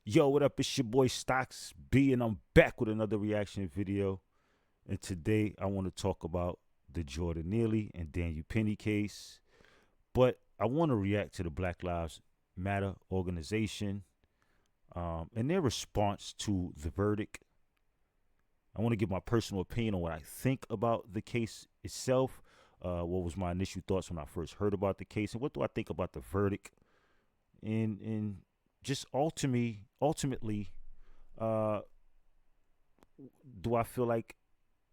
Yo, what up? It's your boy Stocks B, and I'm back with another reaction video. And today I want to talk about the Jordan Neely and Daniel Penny case. But I want to react to the Black Lives Matter organization and their response to the verdict. I want to give my personal opinion on what I think about the case itself. What was my initial thoughts when I first heard about the case, and what do I think about the verdict? And just ultimately, uh, do I feel like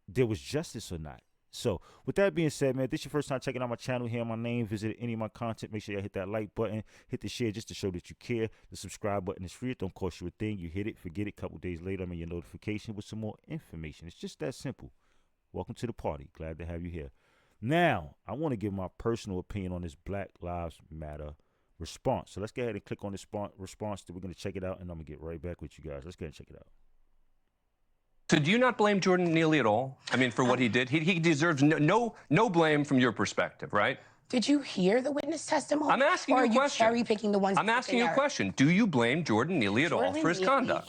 there was justice or not? So, with that being said, man, if this is your first time checking out my channel, hearing my name, visit any of my content, make sure you hit that like button, hit the share just to show that you care. The subscribe button is free. It don't cost you a thing. You hit it, forget it. A couple days later, I'm in your notification with some more information. It's just that simple. Welcome to the party. Glad to have you here. Now, I want to give my personal opinion on this Black Lives Matter response. So let's go ahead and click on this response. We're going to check it out, and I'm going to get right back with you guys. Let's go ahead and check it out. So do you not blame Jordan Neely at all? I mean, for what he did? He deserves no blame from your perspective, right? Did you hear the witness testimony? I'm asking you a question. Or are you cherry picking the ones? I'm asking you a question. Do you blame Jordan Neely at all for his conduct?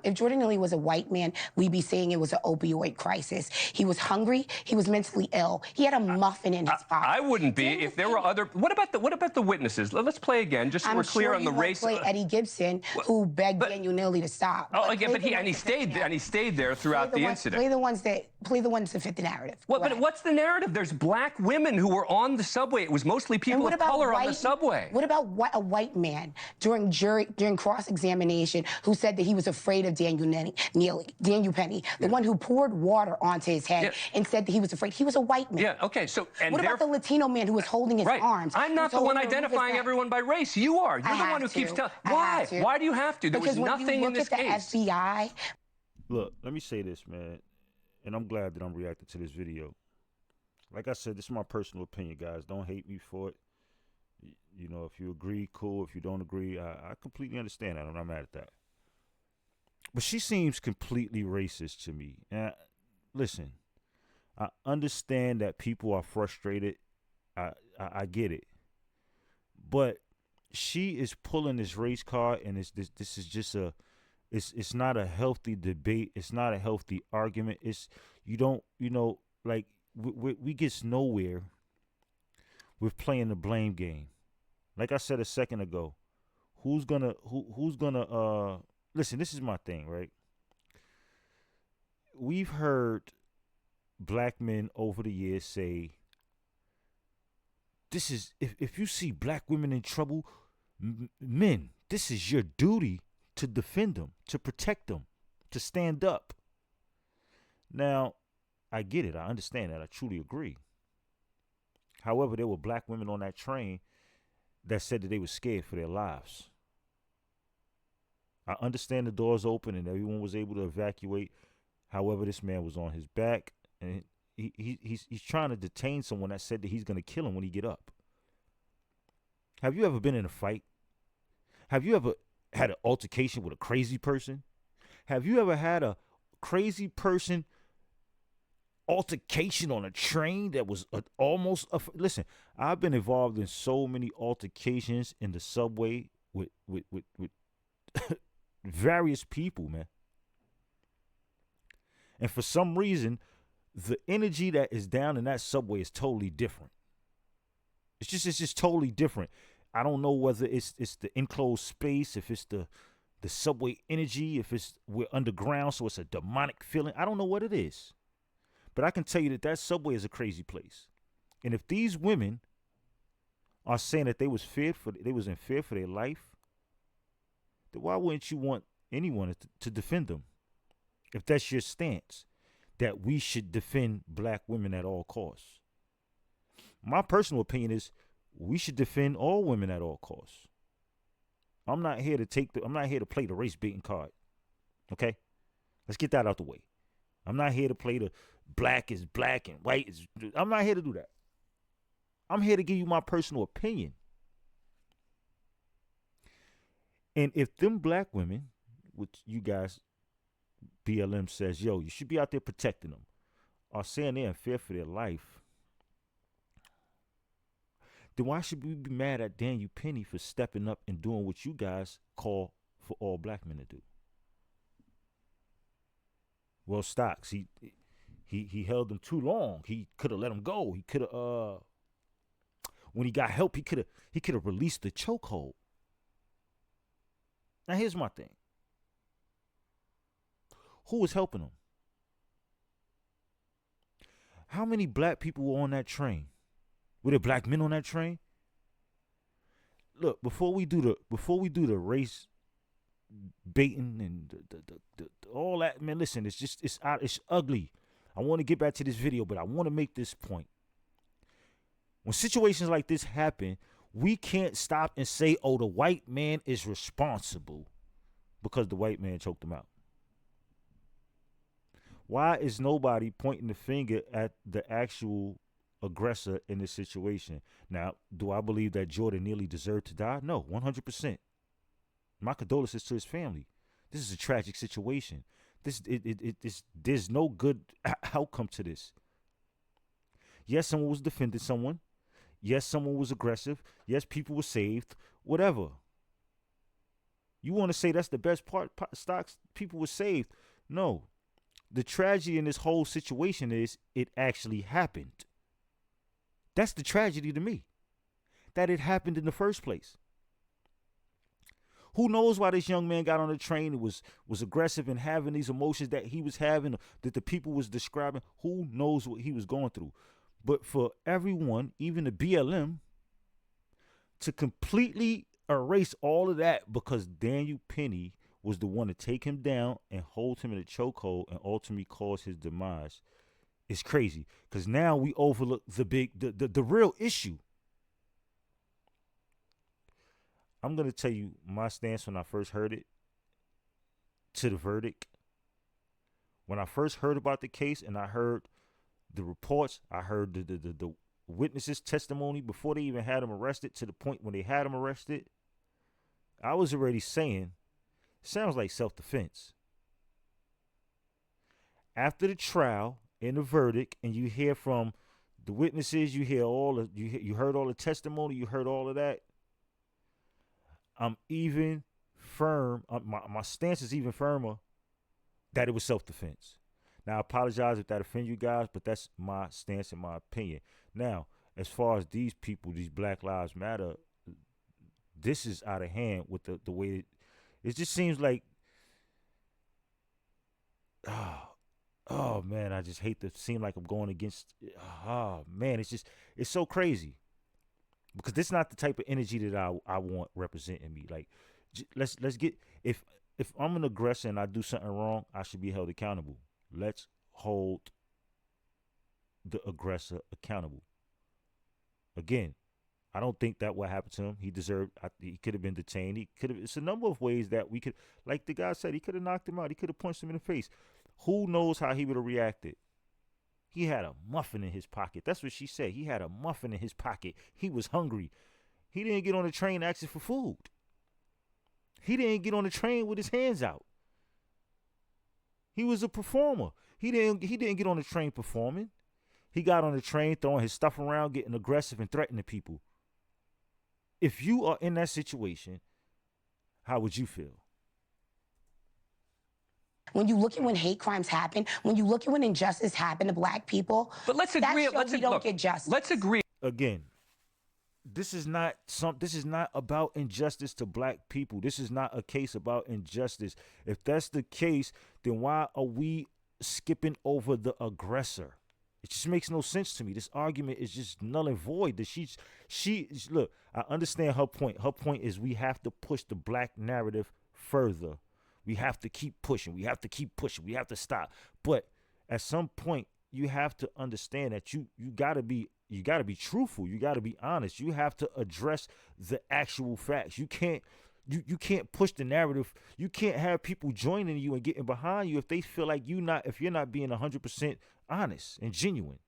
If Jordan Neely was a white man, we'd be saying it was an opioid crisis. He was hungry. He was mentally ill. He had a muffin in his pocket. I wouldn't be if there were other. What about the witnesses? Let's play again, just so we're clear on the race. Play Eddie Gibson, who begged Daniel Neely to stop. Oh, again, but he stayed there throughout the incident. Play the ones that fit the narrative. But what's the narrative? There's black women who were on the subway. It was mostly people of color on the subway. What about a white man during cross-examination who said that he was afraid of Daniel Penny, the one who poured water onto his head and said that he was afraid? He was a white man. Yeah, okay, so... What about the Latino man who was holding his arms? I'm not the one identifying everyone by race. You are. You're the one who keeps telling... Why? Why do you have to? There was nothing in this case. The FBI... Look, let me say this, man, and I'm glad that I'm reacting to this video. Like I said, this is my personal opinion, guys. Don't hate me for it. You know, if you agree, cool. If you don't agree, I completely understand that. I'm not mad at that. But she seems completely racist to me. And listen, I understand that people are frustrated. I get it. But she is pulling this race card, and this is just it's not a healthy debate. It's not a healthy argument. We get nowhere with playing the blame game. Like I said a second ago, who's gonna listen, this is my thing, right? We've heard black men over the years say, this is, if you see black women in trouble, men, this is your duty to defend them, to protect them, to stand up. Now, I get it. I understand that. I truly agree. However, there were black women on that train that said that they were scared for their lives. I understand the doors open and everyone was able to evacuate. However, this man was on his back, and he's trying to detain someone that said that he's going to kill him when he get up. Have you ever been in a fight? Have you ever had an altercation with a crazy person? Have you ever had a crazy person altercation on a train that was listen, I've been involved in so many altercations in the subway with various people, man. And for some reason, the energy that is down in that subway is totally different. It's just totally different. I don't know whether it's the enclosed space, if it's the subway energy, if we're underground, so it's a demonic feeling. I don't know what it is. But I can tell you that subway is a crazy place. And if these women are saying that they was in fear for their life, then why wouldn't you want anyone to defend them? If that's your stance, that we should defend black women at all costs. My personal opinion is we should defend all women at all costs. I'm not here to play the race baiting card. Okay? Let's get that out the way. I'm not here to play the black is black and white is. I'm not here to do that. I'm here to give you my personal opinion. And if them black women, which you guys, BLM says, yo, you should be out there protecting them, are saying they're in fear for their life, then why should we be mad at Daniel Penny for stepping up and doing what you guys call for all black men to do. Well, Stocks, he held him too long. He could have let him go. He could have when he got help, he could have released the chokehold. Now here's my thing. Who was helping him? How many black people were on that train? Were there black men on that train? Look, before we do the race baiting and the all that, man, listen, it's ugly. I want to get back to this video, but I want to make this point. When situations like this happen, we can't stop and say, oh, the white man is responsible because the white man choked him out. Why is nobody pointing the finger at the actual aggressor in this situation? Now, do I believe that Jordan Neely deserved to die? No, 100%. My condolences to his family. This is a tragic situation. There's no good outcome to this. Yes, someone was defending someone. Yes, someone was aggressive. Yes, people were saved. Whatever. You want to say that's the best part, Stocks? People were saved. No. The tragedy in this whole situation is it actually happened. That's the tragedy to me. That it happened in the first place. Who knows why this young man got on the train and was aggressive and having these emotions that he was having, that the people was describing. Who knows what he was going through? But for everyone, even the BLM, to completely erase all of that because Daniel Penny was the one to take him down and hold him in a chokehold and ultimately cause his demise, is crazy. Because now we overlook the real issue. I'm going to tell you my stance when I first heard it to the verdict. When I first heard about the case and I heard the reports, I heard the witnesses' testimony before they even had him arrested, to the point when they had him arrested, I was already saying, sounds like self-defense. After the trial and the verdict, and you hear from the witnesses, you heard all the testimony, you heard all of that. I'm even firm. My stance is even firmer that it was self-defense. Now, I apologize if that offends you guys, but that's my stance and my opinion. Now, as far as these people, these Black Lives Matter, this is out of hand with the way it just seems like, oh man, I just hate to seem like I'm going against, oh man, it's so crazy. Because this is not the type of energy that I want representing me. Like, let's get, if I'm an aggressor and I do something wrong, I should be held accountable. Let's hold the aggressor accountable. Again, I don't think that what happened to him. He could have been detained. It's a number of ways that we could, like the guy said, he could have knocked him out. He could have punched him in the face. Who knows how he would have reacted? He had a muffin in his pocket. That's what she said. He had a muffin in his pocket. He was hungry. He didn't get on the train asking for food. He didn't get on the train with his hands out. He was a performer. He didn't get on the train performing. He got on the train throwing his stuff around, getting aggressive and threatening people. If you are in that situation, how would you feel? When you look at when hate crimes happen, when you look at when injustice happened to black people, but let's agree. We don't get justice. Let's agree. Again, this is not about injustice to black people. This is not a case about injustice. If that's the case, then why are we skipping over the aggressor? It just makes no sense to me. This argument is just null and void. That she look, I understand her point. Her point is we have to push the black narrative further. We have to keep pushing. We have to keep pushing. We have to stop. But at some point, you have to understand that you gotta be truthful. You gotta be honest. You have to address the actual facts. You can't push the narrative. You can't have people joining you and getting behind you if they feel like if you're not being 100% honest and genuine.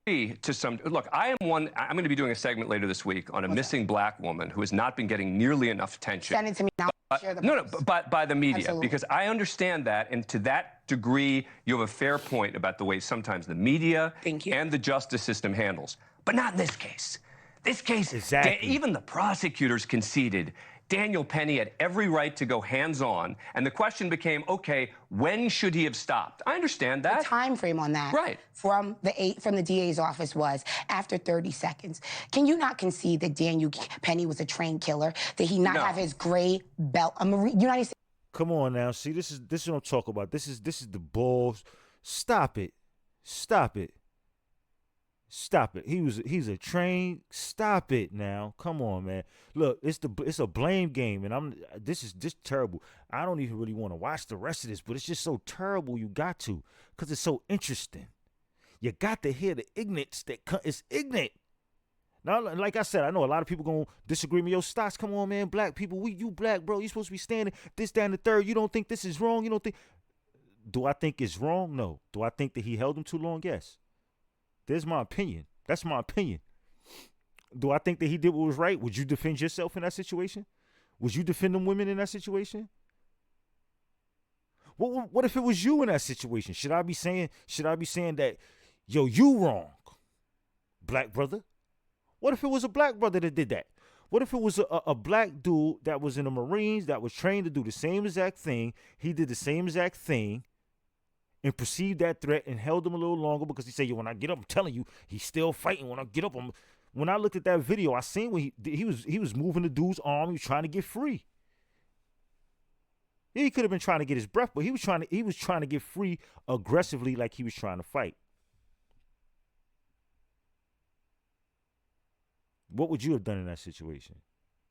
Look, I'm going to be doing a segment later this week on a missing black woman who has not been getting nearly enough attention. Send it to me now. By the media. Absolutely. Because I understand that, and to that degree, you have a fair point about the way sometimes the media and the justice system handles. But not in this case. This case, exactly. Even the prosecutors conceded Daniel Penny had every right to go hands-on, and the question became, okay, when should he have stopped? I understand that. The time frame on that from the DA's office was after 30 seconds. Can you not concede that Daniel Penny was a trained killer, that he not have his gray belt, a Marine, United States? Come on now. See, this is what I'm talking about. This is the balls. Stop it. Stop it. Stop it. He's a trained. Stop it now. Come on, man. Look, it's a blame game, and this is just terrible. I don't even really want to watch the rest of this, but it's just so terrible. You got to, because it's so interesting. You got to hear the ignorance it's ignorant. Now, like I said, I know a lot of people gonna disagree with me. Yo, Stocks, come on, man. Black people, you black, bro. You supposed to be standing this, that, and the third. You don't think this is wrong? You don't think? Do I think it's wrong? No. Do I think that he held him too long? Yes. There's my opinion. That's my opinion. Do I think that he did what was right? Would you defend yourself in that situation? Would you defend them women in that situation? What if it was you in that situation? Should I be saying that, yo, you wrong, black brother? What if it was a black brother that did that? What if it was a black dude that was in the Marines that was trained to do the same exact thing? He did the same exact thing and perceived that threat and held him a little longer because he said, yo, when I get up, I'm telling you, he's still fighting. When I get up, when I looked at that video, I seen when he was moving the dude's arm. He was trying to get free. Yeah, he could have been trying to get his breath, but he was trying to get free aggressively, like he was trying to fight. What would you have done in that situation?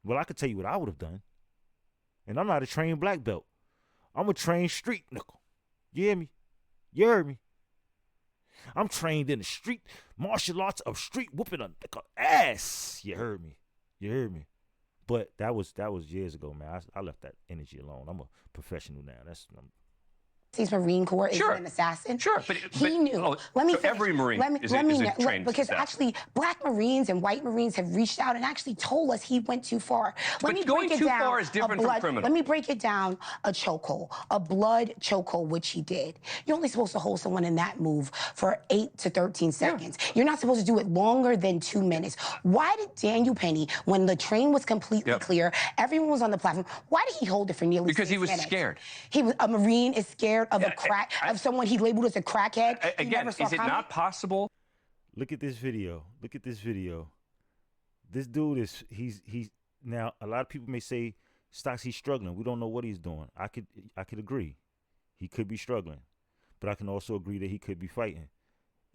Well, I could tell you what I would have done. And I'm not a trained black belt. I'm a trained street nickel. You hear me? You heard me? I'm trained in the street martial arts of street whooping a ass. You heard me? You heard me? But that was years ago, man. I left that energy alone. I'm a professional now. States Marine Corps is an assassin. Sure, but he knew. Let me finish. Every Marine is a trained because assassin. actually, black Marines and white Marines have reached out and actually told us he went too far. But going too far is different from criminal. Let me break it down. A chokehold, a blood chokehold, which he did. You're only supposed to hold someone in that move for 8 to 13 seconds. You're not supposed to do it longer than 2 minutes. Why did Daniel Penny, when the train was completely clear, everyone was on the platform, why did he hold it for nearly 6 minutes? Because he was scared. A Marine is scared of of someone he labeled as a crackhead. Again, is it not possible? Look at this video. Look at this video. This dude he's now, a lot of people may say, Stocks, he's struggling. We don't know what he's doing. I could agree. He could be struggling. But I can also agree that he could be fighting.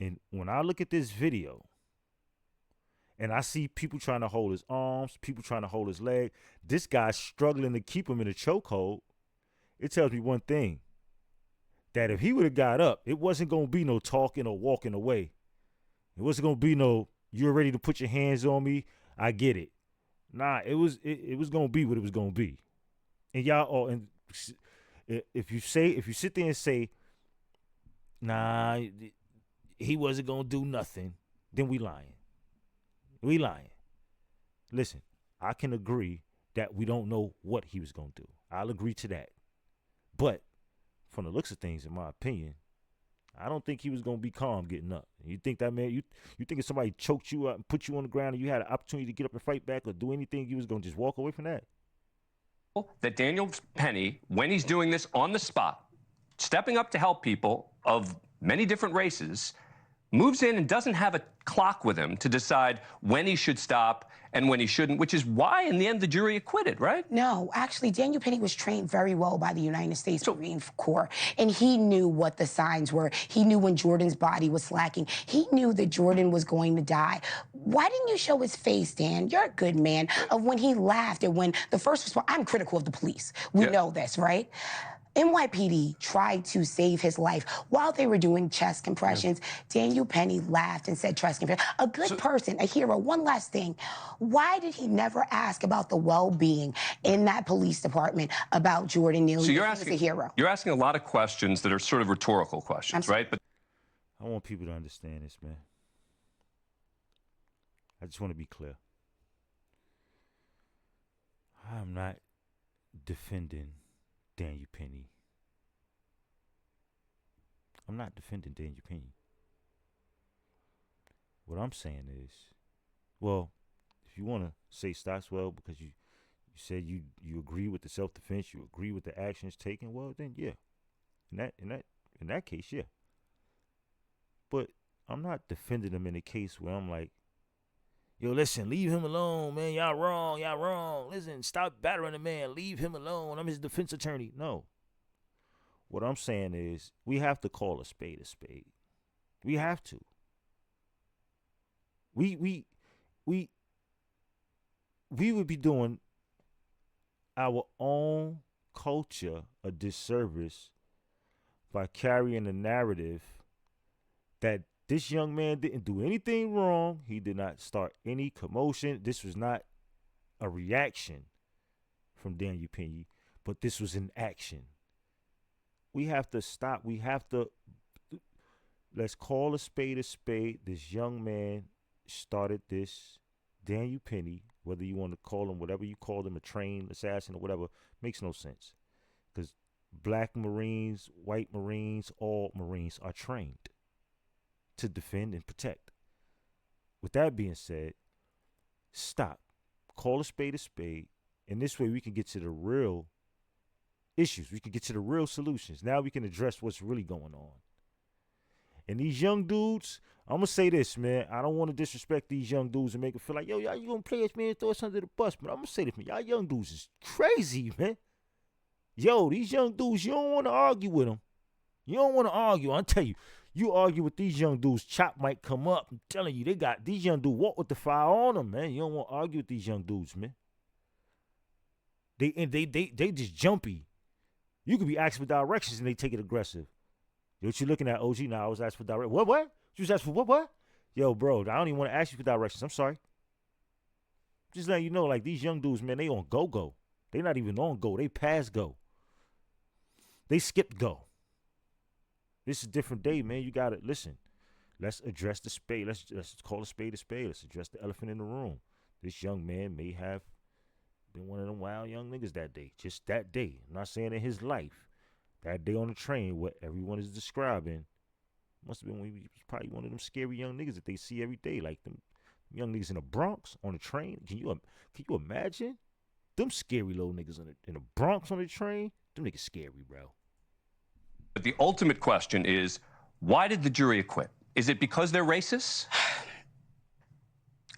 And when I look at this video and I see people trying to hold his arms, people trying to hold his leg, this guy's struggling to keep him in a chokehold, it tells me one thing. That if he would have got up, it wasn't going to be no talking or walking away. It wasn't going to be no, you're ready to put your hands on me. I get it. Nah, it was going to be what it was going to be. And y'all, and if you sit there and say, nah, he wasn't going to do nothing, then we lying. We lying. Listen, I can agree that we don't know what he was going to do. I'll agree to that. But from the looks of things, in my opinion, I don't think he was going to be calm getting up. You think that, man, you think if somebody choked you up and put you on the ground and you had an opportunity to get up and fight back or do anything, you was going to just walk away from that? That Daniel Penny, when he's doing this on the spot, stepping up to help people of many different races, moves in and doesn't have a clock with him to decide when he should stop and when he shouldn't, which is why, in the end, the jury acquitted, right? No, actually, Daniel Penny was trained very well by the United States Marine Corps, and he knew what the signs were. He knew when Jordan's body was slacking. He knew that Jordan was going to die. Why didn't you show his face, Dan? You're a good man. Of when he laughed and when the first response, I'm critical of the police. We know this, right? NYPD tried to save his life while they were doing chest compressions. Daniel Penny laughed and said chest compressions. A good person, a hero. One last thing. Why did he never ask about the well-being in that police department about Jordan Neely? So you're asking, a hero. You're asking a lot of questions that are sort of rhetorical questions, right? But I want people to understand this, man. I just want to be clear. I'm not defending Daniel Penny. I'm not defending Daniel Penny. What I'm saying is, well, if you want to say Stocks, well, because You said you agree with the self-defense, you agree with the actions taken. Well, then yeah, in that case, yeah. But I'm not defending him in a case where I'm like, yo, listen, leave him alone, man. Y'all wrong. Listen, stop battering the man. Leave him alone. I'm his defense attorney. No. What I'm saying is we have to call a spade a spade. We have to. We would be doing our own culture a disservice by carrying the narrative that this young man didn't do anything wrong. He did not start any commotion. This was not a reaction from Daniel Penny, but this was an action. We have to stop. Let's call a spade a spade. This young man started this. Daniel Penny, whether you want to call him whatever you call him, a trained assassin or whatever, makes no sense. Because black Marines, white Marines, all Marines are trained to defend and protect. With that being said, stop. Call a spade a spade. And this way we can get to the real issues. We can get to the real solutions. Now we can address what's really going on. And these young dudes, I'm going to say this, man. I don't want to disrespect these young dudes and make them feel like, yo, y'all, you going to play us, man, throw us under the bus. But I'm going to say this, man. Y'all young dudes is crazy, man. Yo, these young dudes, you don't want to argue with them. You don't want to argue. I'll tell you, you argue with these young dudes, chop might come up. I'm telling you, they got these young dudes walk with the fire on them, man. You don't want to argue with these young dudes, man. They just jumpy. You could be asking for directions and they take it aggressive. What you looking at, OG? Now I was asking for directions. What? You was asking for what? Yo, bro, I don't even want to ask you for directions. I'm sorry. Just letting you know, like, these young dudes, man, they on go-go. They not even on go. They past go. They skipped go. This is a different day, man. You got to listen. Let's address the spade. Let's call a spade a spade. Let's address the elephant in the room. This young man may have been one of them wild young niggas that day. Just that day. I'm not saying in his life. That day on the train, what everyone is describing, must have been when he was probably one of them scary young niggas that they see every day. Like them young niggas in the Bronx on the train. Can you imagine? Them scary little niggas in the Bronx on the train? Them niggas scary, bro. But the ultimate question is, why did the jury acquit? Is it because they're racist?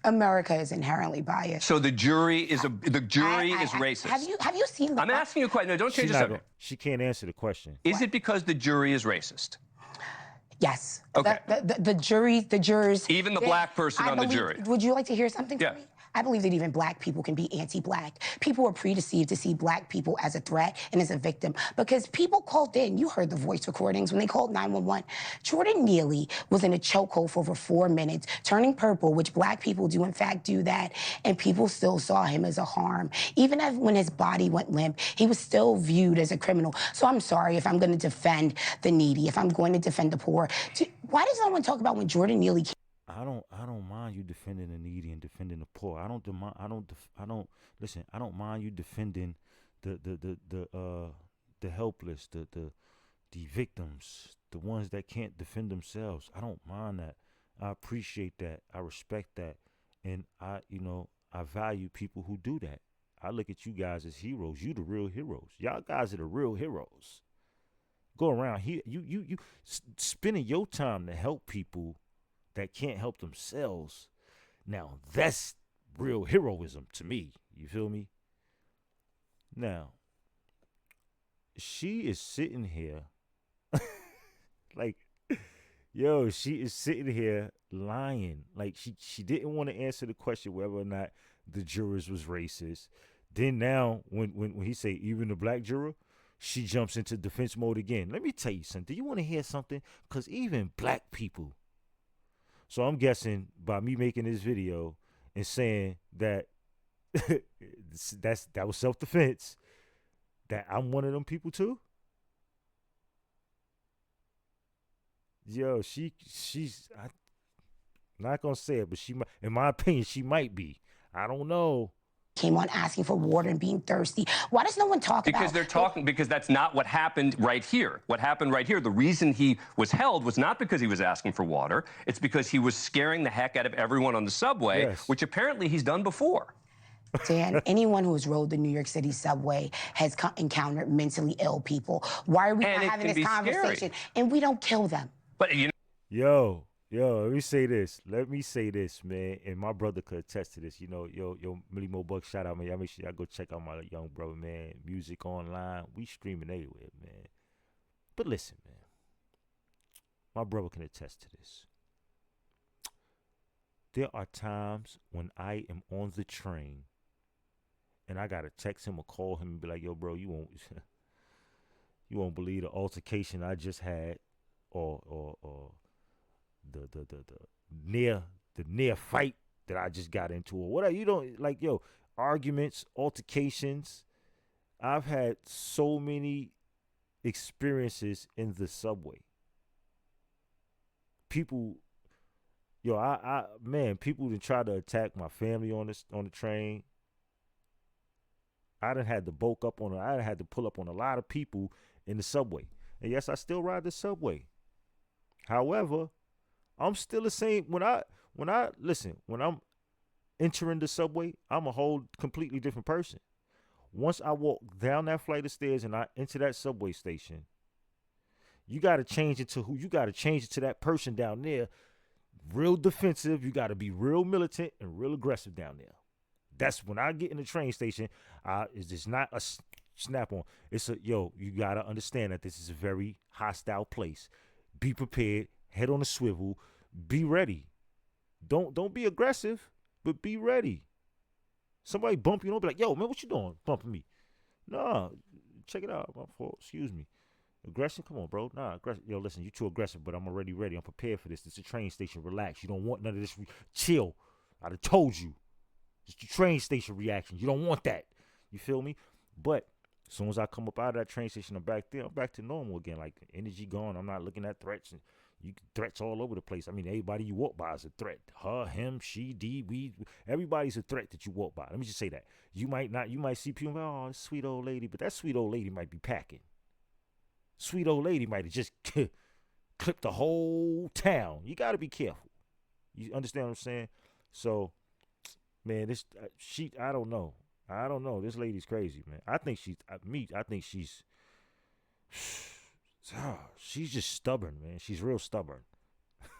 America is inherently biased. So the jury is racist. Have you seen? I'm asking you a question. No, don't change the subject. She can't answer the question. Is it because the jury is racist? Yes. Okay. The jurors. Even the black person on the jury. Would you like to hear something Yeah. from me? I believe that even black people can be anti-black. People are predeceived to see black people as a threat and as a victim because people called in. You heard the voice recordings when they called 911. Jordan Neely was in a chokehold for over 4 minutes, turning purple, which black people do in fact do that, and people still saw him as a harm. Even when his body went limp, he was still viewed as a criminal. So I'm sorry if I'm going to defend the needy, if I'm going to defend the poor. Why does no one talk about when Jordan Neely? I don't mind you defending the needy and defending the poor. I don't mind you defending the helpless, the victims, the ones that can't defend themselves. I don't mind that. I appreciate that. I respect that. And I value people who do that. I look at you guys as heroes. You the real heroes. Y'all guys are the real heroes. Go around here, you spending your time to help people that can't help themselves. Now, that's real heroism to me. You feel me? Now, she is sitting here like, yo, she is sitting here lying. Like, she didn't want to answer the question whether or not the jurors was racist. Then now, when he say even the black juror, she jumps into defense mode again. Let me tell you something. Do you want to hear something? Because even black people. So I'm guessing by me making this video and saying that that was self-defense, that I'm one of them people too. Yo, she's I'm not gonna say it, but she might, in my opinion, she might be. I don't know. Came on asking for water and being thirsty. Why does no one talk about? Because they're talking, because that's not what happened right here. What happened right here, the reason he was held was not because he was asking for water. It's because he was scaring the heck out of everyone on the subway, Yes. which apparently he's done before. Dan, anyone who has rode the New York City subway has encountered mentally ill people. Why are we And not it having can this be scary. conversation? And we don't kill them. But you know, Yo, let me say this. Let me say this, man. And my brother could attest to this. You know, yo, Millie Mo Buck, shout out, man. Y'all make sure y'all go check out my young brother, man. Music online. We streaming everywhere, man. But listen, man. My brother can attest to this. There are times when I am on the train and I gotta text him or call him and be like, yo, bro, you won't you won't believe the altercation I just had, or the near fight that I just got into, or whatever. You don't like, yo, arguments, altercations. I've had so many experiences in the subway. People, yo, man, people done try to attack my family on the train. I done had to bulk up on. I done had to pull up on a lot of people in the subway. And yes, I still ride the subway. However, I'm still the same. When I'm entering the subway, I'm a whole completely different person. Once I walk down that flight of stairs and I enter that subway station, you got to change it to who you got to change it to that person down there. Real defensive. You got to be real militant and real aggressive down there. That's when I get in the train station. It's just not a snap on. It's a, yo, you got to understand that this is a very hostile place. Be prepared. Head on a swivel. Be ready. Don't be aggressive, but be ready. Somebody bump you, don't be like, yo, man, what you doing bumping me? Nah, check it out. My fault. Excuse me. Aggression? Come on, bro. Nah, aggression. Yo, listen, you too aggressive, but I'm already ready. I'm prepared for this. This is a train station. Relax. You don't want none of this. Chill. I done told you. It's the train station reaction. You don't want that. You feel me? But as soon as I come up out of that train station, I'm back there. I'm back to normal again. Like, energy gone. I'm not looking at threats. And threats all over the place. I mean, everybody you walk by is a threat. Her, him, she, D, we. Everybody's a threat that you walk by. Let me just say that. You might see people, oh, sweet old lady. But that sweet old lady might be packing. Sweet old lady might have just clipped the whole town. You got to be careful. You understand what I'm saying? So, man, I don't know. I don't know. This lady's crazy, man. I think she's she's just stubborn, man. She's real stubborn.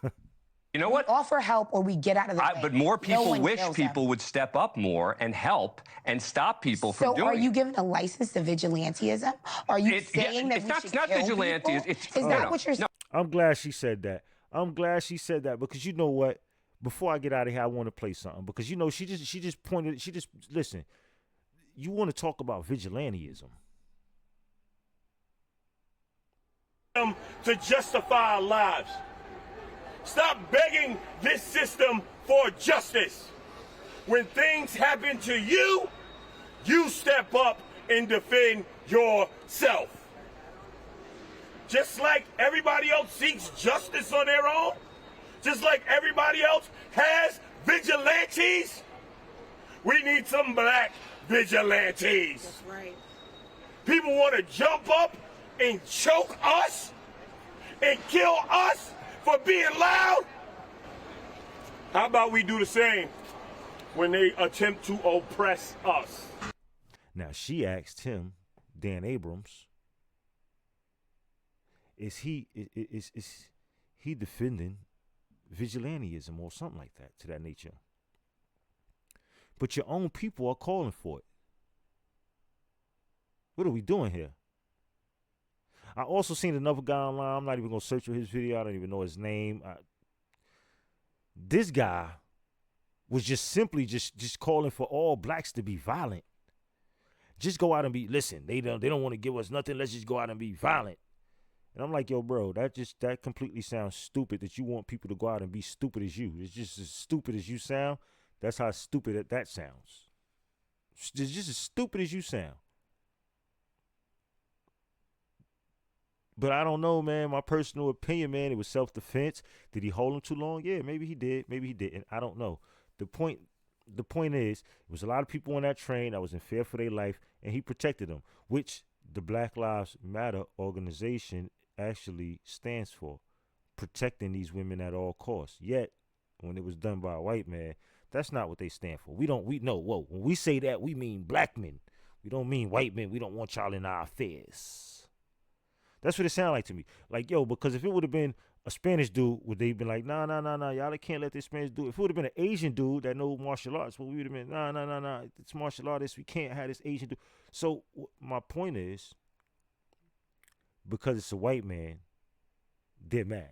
you know what? Offer help or we get out of the way. But more people wish kills people them. would step up more and help and stop people from doing So are you it. giving a license to vigilantism? Are you saying that we should kill vigilante. people? Is that what you're saying? I'm glad she said that. Because you know what? Before I get out of here, I want to play something because you know she just pointed. Listen. You want to talk about vigilantism? To justify our lives. Stop begging this system for justice. When things happen to you, you step up and defend yourself. Just like everybody else seeks justice on their own, just like everybody else has vigilantes, we need some black vigilantes. That's right. People want to jump up and choke us and kill us for being loud. How about we do the same when they attempt to oppress us? Now, she asked him, Dan Abrams, is he defending vigilantism or something like that, to that nature? But your own people are calling for it. What are we doing here? I also seen another guy online. I'm not even going to search for his video. I don't even know his name. This guy was just simply just calling for all blacks to be violent. Just go out and be, listen, they don't want to give us nothing. Let's just go out and be violent. And I'm like, yo, bro, that completely sounds stupid that you want people to go out and be stupid as you. It's just as stupid as you sound. That's how stupid that sounds. It's just as stupid as you sound. But I don't know, man. My personal opinion, man, it was self-defense. Did he hold him too long? Yeah, maybe he did. Maybe he didn't. I don't know. The point is, it was a lot of people on that train that was in fear for their life, and he protected them, which the Black Lives Matter organization actually stands for, protecting these women at all costs. Yet, when it was done by a white man, That's not what they stand for. We know, whoa, when we say that, we mean black men. We don't mean white men. We don't want y'all in our affairs. That's what it sounded like to me. Like, yo, because if it would have been a Spanish dude, would they have been like, nah, y'all can't let this Spanish dude. If it would have been an Asian dude that know martial arts, well, we would have been, nah, it's martial artists. We can't have this Asian dude. So my point is, because it's a white man, they're mad.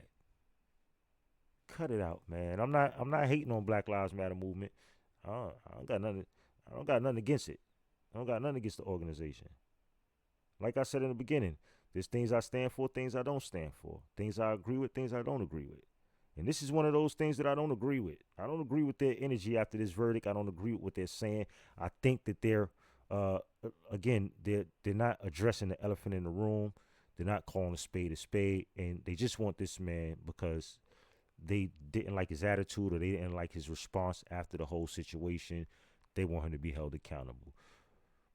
Cut it out, man. I'm not hating on Black Lives Matter movement. I don't got nothing against it. I don't got nothing against the organization. Like I said in the beginning, there's things I stand for, things I don't stand for, things I agree with, things I don't agree with. And this is one of those things that I don't agree with. I don't agree with their energy after this verdict. I don't agree with what they're saying. I think that they're not addressing the elephant in the room. They're not calling a spade, and they just want this man because they didn't like his attitude or they didn't like his response after the whole situation. They want him to be held accountable.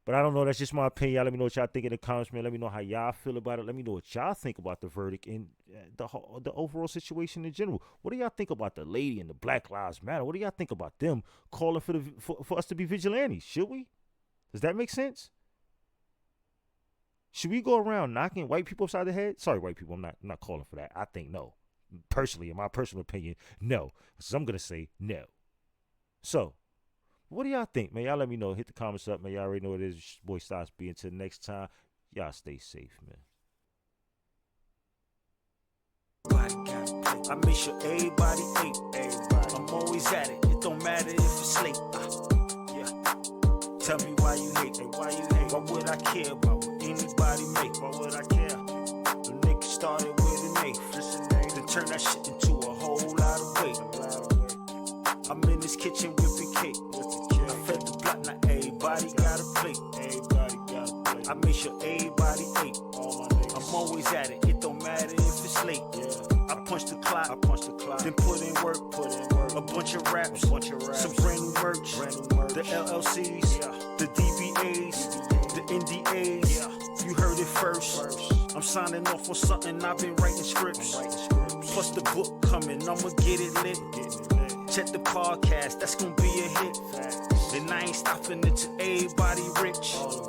But I don't know. That's just my opinion. Y'all let me know what y'all think in the comments, man. Let me know how y'all feel about it. Let me know what y'all think about the verdict and the overall situation in general. What do y'all think about the lady and the Black Lives Matter? What do y'all think about them calling for us to be vigilantes? Should we? Does that make sense? Should we go around knocking white people upside the head? Sorry, white people. I'm not calling for that. I think no. Personally, in my personal opinion, no. So I'm going to say no. So, what do y'all think, man? Y'all let me know. Hit the comments up, man. Y'all already know what it is. It's your boy Styles B. Until next time, y'all stay safe, man. I make sure everybody ate. I'm always at it. It don't matter if it's late. Tell me why you hate. Why would I care about what anybody make? Why would I care? The nigga started with an eighth. Then turn that shit into a whole lot of weight. I'm in this kitchen whipping cake. I fed the block, now everybody got a plate. I make sure everybody ate. I'm always at it. It don't matter if it's late. I punch the clock, then put in work. A bunch of raps, some brand new merch. The LLCs, the DBAs, the NDAs. You heard it first. I'm signing off on something, I've been writing scripts. Plus the book coming, I'ma get it lit. Check the podcast, that's gonna be a hit. And I ain't stopping until everybody rich.